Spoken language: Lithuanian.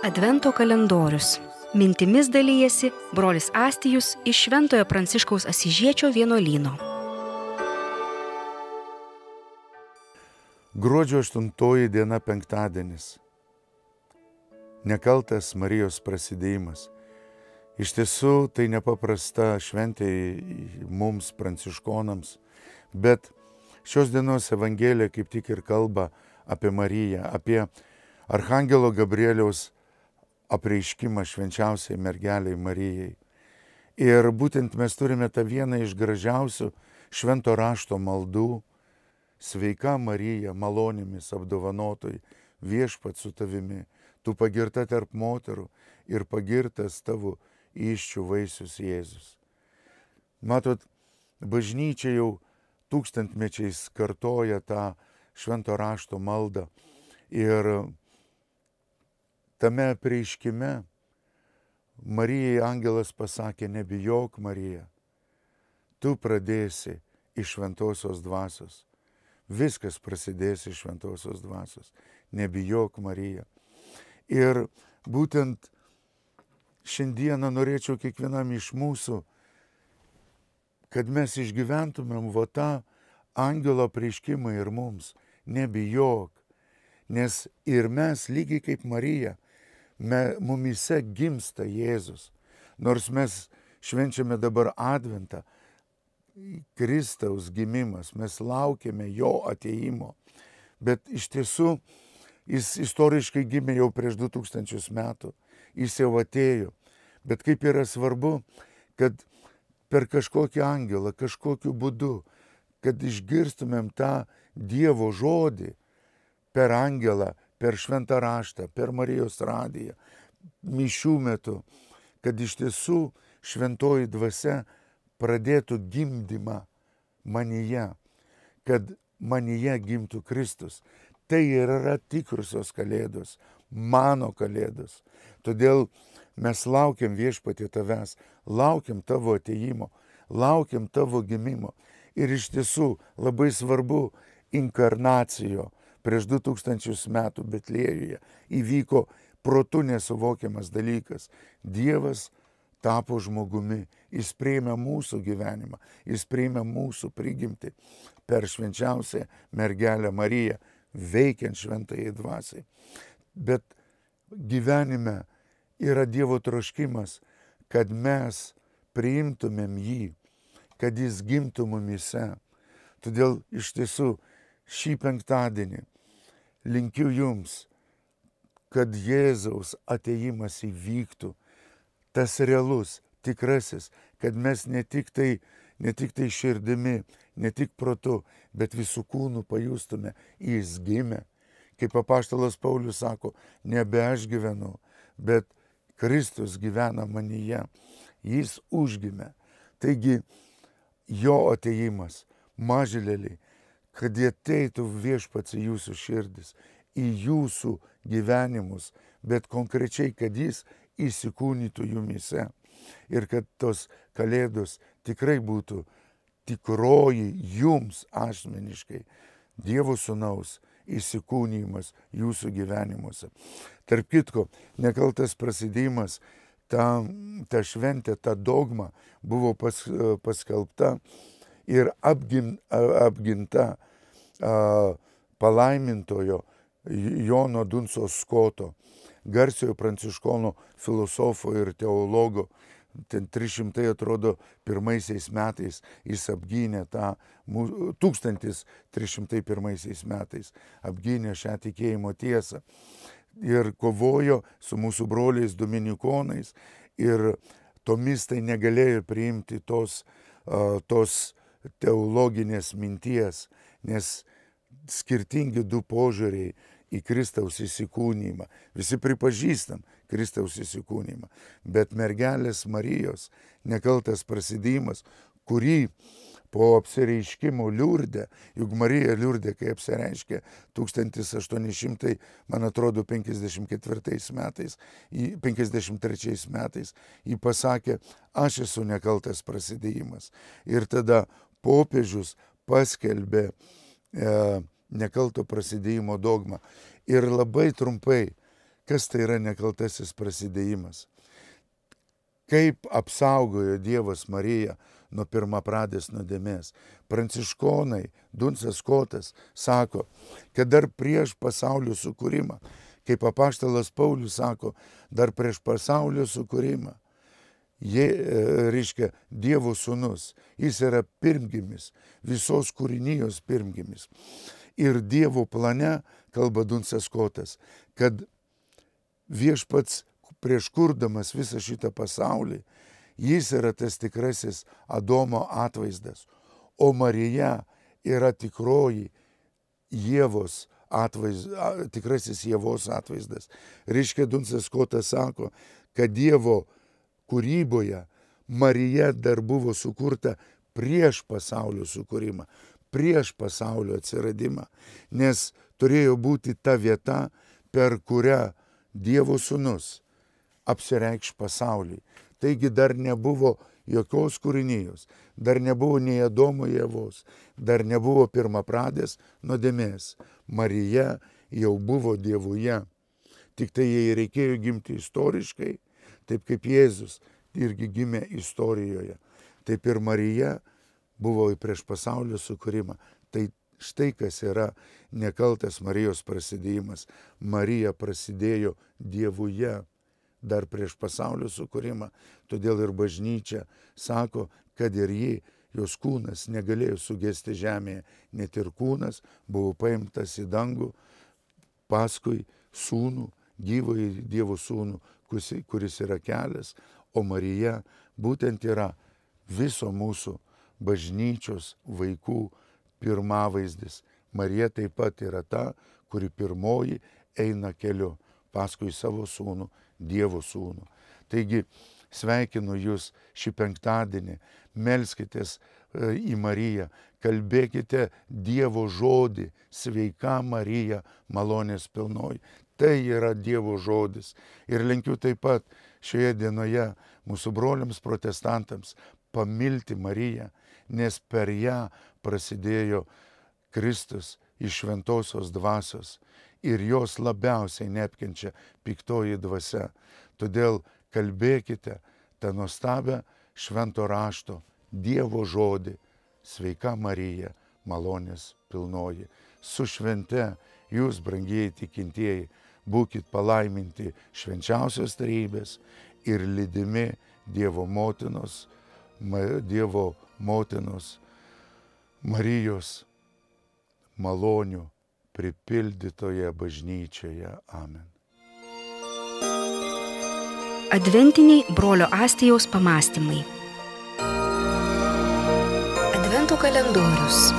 Advento kalendorius. Mintimis dalyjasi brolis Astijus iš Šventojo Pranciškaus Asyžiečio vienuolyno. Gruodžio 8 diena penktadienis. Nekaltas Marijos prasidėjimas. Iš tiesų tai nepaprasta šventė mums pranciškonams, bet šios dienos Evangelija kaip tik ir kalba apie Mariją, apie Archangelo Gabrieliaus apreiškimą švenčiausiai mergeliai Marijai. Ir būtent mes turime tą vieną iš gražiausių švento rašto maldų: Sveika Marija, malonėmis apdovanotoj, viešpats su tavimi, tu pagirta tarp moterų ir pagirtas tavo įsčių vaisius Jėzus. Matot, bažnyčia jau tūkstantmečiais kartoja tą švento rašto maldą ir tame apreiškime Marijai angelas pasakė: nebijok, Marija, tu pradėsi iš šventosios dvasios. Viskas prasidės iš šventosios dvasios. Nebijok, Marija. Ir būtent šiandieną norėčiau kiekvienam iš mūsų, kad mes išgyventumėm tą angelo apreiškimą ir mums. Nebijok, nes ir mes lygiai kaip Marija, mumyse gimsta Jėzus. Nors mes švenčiame dabar Adventą, Kristaus gimimas, mes laukiame jo atėjimo. Bet iš tiesų jis istoriškai gimė jau prieš 2000 metų. Jis jau atėjo. Bet kaip yra svarbu, kad per kažkokį angelą, kažkokiu būdu, kad išgirstumėm tą Dievo žodį per angelą, per šventą raštą, per Marijos radiją, mišių metu, kad iš tiesų šventoji dvasia pradėtų gimdymą manyje, kad manyje gimtų Kristus. Tai ir yra tikrusios kalėdos, mano kalėdos. Todėl mes laukiam viešpatie tavęs, laukiam tavo atėjimo, laukiam tavo gimimo. Ir iš tiesų labai svarbu inkarnacijo. Prieš 2000 metų Betliejuje įvyko protu nesuvokiamas dalykas. Dievas tapo žmogumi, jis priėmė mūsų gyvenimą, jis priėmė mūsų prigimtį per švenčiausią mergelę Mariją, veikiant šventajai dvasiai. Bet gyvenime yra Dievo troškimas, kad mes priimtumėm jį, kad jis gimtų mumyse. Todėl iš tiesų šį penktadienį linkiu jums, kad Jėzaus atėjimas įvyktų, tas realus, tikrasis, kad mes ne tik tai širdimi, ne tik protu, bet visų kūnų pajustume, jis gimė. Kaip apaštalas Paulius sako, nebe aš gyvenu, bet Kristus gyvena manyje, jis užgimė. Taigi jo atėjimas, mažylėliai, kad jie ateitų viešpats į jūsų širdis, į jūsų gyvenimus, bet konkrečiai, kad jis įsikūnytų jumyse ir kad tos kalėdos tikrai būtų tikroji jums asmeniškai Dievo sūnaus įsikūnymas jūsų gyvenimuose. Tarp kitko, nekaltas prasidėjimas, ta šventė, ta dogma buvo paskelbta ir apginta palaimintojo Jono Dunsos Skoto, garsiojo pranciškonų filosofo ir teologo. Ten 300 atrodo pirmaisiais metais jis apgynė 1301 metais apgynė šią tikėjimo tiesą ir kovojo su mūsų broliais dominikonais, ir tomistai negalėjo priimti tos teologinės minties, nes skirtingi du požiūriai į Kristaus įsikūnymą. Visi pripažįstam Kristaus įsikūnymą, bet mergelės Marijos nekaltas prasidėjimas, kurį po apsireiškimo Liurde, juk Marija Liurde, kai apsireiškė 1800, man atrodo, 53 metais, ji pasakė, aš esu nekaltas prasidėjimas. Ir tada popiežius paskelbė nekalto prasidėjimo dogmą. Ir labai trumpai, Kas tai yra nekaltasis prasidėjimas? Kaip apsaugojo Dievas Mariją nuo pirmapradės nuodėmės? Pranciškonai, Dunsas Skotas sako, kad dar prieš pasaulio sukūrimą, kaip apaštalas Paulius sako, dar prieš pasaulio sukūrimą, reiškia Dievo sūnus, jis yra pirmgimis, visos kūrinijos pirmgimis. Ir Dievo plane, kalba Dunsas Skotas, kad viešpats prieš kurdamas visą šitą pasaulį, jis yra tas tikrasis Adomo atvaizdas, o Marija yra tikroji Ievos atvaizdas, tikrasis Ievos atvaizdas. Reiškia, Dunsas Skotas sako, kad Dievo kūryboje Marija dar buvo sukurta prieš pasaulio sukūrimą, prieš pasaulio atsiradimą, nes turėjo būti ta vieta, per kurią Dievo sūnus apsireikš pasauliui. Taigi dar nebuvo jokios kūrinijos, dar nebuvo nei Adomo Ievos, dar nebuvo pirmapradės nuodėmės. Marija jau buvo Dievuje. Tik tai jai reikėjo gimti istoriškai, taip kaip Jėzus irgi gimė istorijoje. Taip ir Marija buvo prieš pasaulio sukūrimą. Tai štai kas yra nekaltas Marijos prasidėjimas. Marija prasidėjo Dievuje dar prieš pasaulio sukūrimą. Todėl ir bažnyčia sako, kad ir ji, jos kūnas negalėjo sugesti žemėje. Net ir kūnas buvo paimtas į dangų paskui sūnų, gyvąjį Dievo sūnų, kuris yra kelias, o Marija būtent yra viso mūsų bažnyčios vaikų pirmavaizdis. Marija taip pat yra ta, kuri pirmoji eina keliu paskui savo sūnų, Dievo sūnų. Taigi sveikinu jūs šį penktadienį, melskitės į Mariją, kalbėkite Dievo žodį, sveika Marija, malonės pilnoji. Tai yra Dievo žodis. Ir linkiu taip pat šioje dienoje mūsų broliams protestantams pamilti Mariją, nes per ją prasidėjo Kristus iš šventosios dvasios ir jos labiausiai neapkenčia piktoji dvasia. Todėl kalbėkite tą nuostabią švento rašto Dievo žodį, sveika Marija, malonės pilnoji. Su švente jūs, brangieji tikintieji, būkit palaiminti švenčiausios trejybės ir lydimi Dievo motinos Marijos malonių pripildytoje bažnyčioje. Amen. Adventiniai brolio Astijaus pamąstymai. Advento kalendorius.